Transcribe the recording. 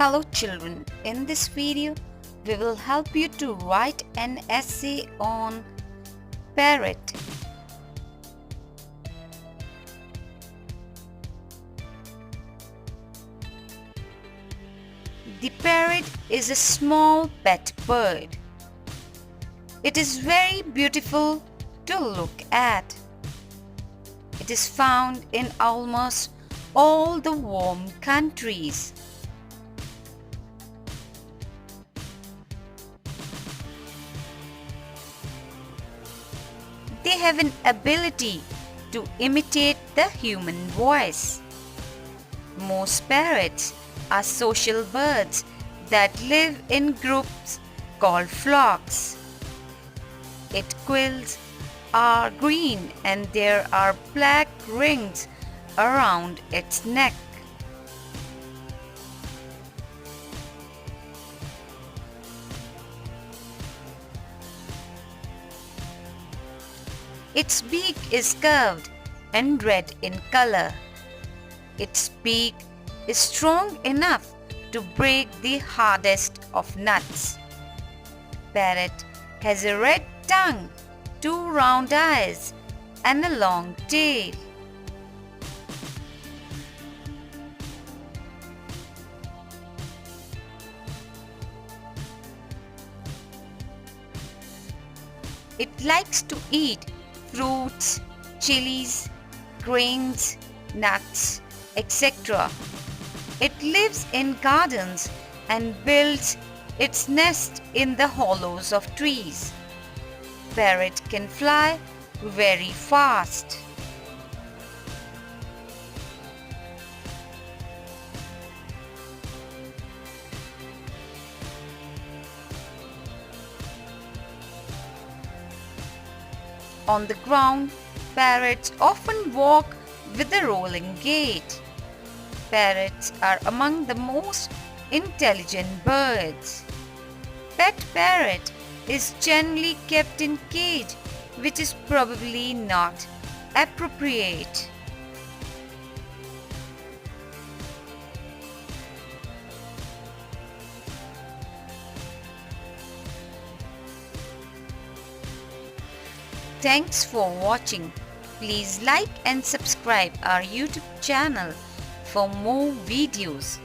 Hello children, in this video we will help you to write an essay on parrot. The parrot is a small pet bird. It is very beautiful to look at. It is found in almost all the warm countries. They have an ability to imitate the human voice. Most parrots are social birds that live in groups called flocks. Its quills are green and there are black rings around its neck. Its beak is curved and red in color. Its beak is strong enough to break the hardest of nuts. Parrot has a red tongue, two round eyes, and a long tail. It likes to eat fruits, chilies, grains, nuts, etc. It lives in gardens and builds its nest in the hollows of trees. Parrot can fly very fast. On the ground, parrots often walk with a rolling gait. Parrots are among the most intelligent birds. Pet parrot is generally kept in cage, which is probably not appropriate. Thanks for watching. Please like and subscribe our YouTube channel for more videos.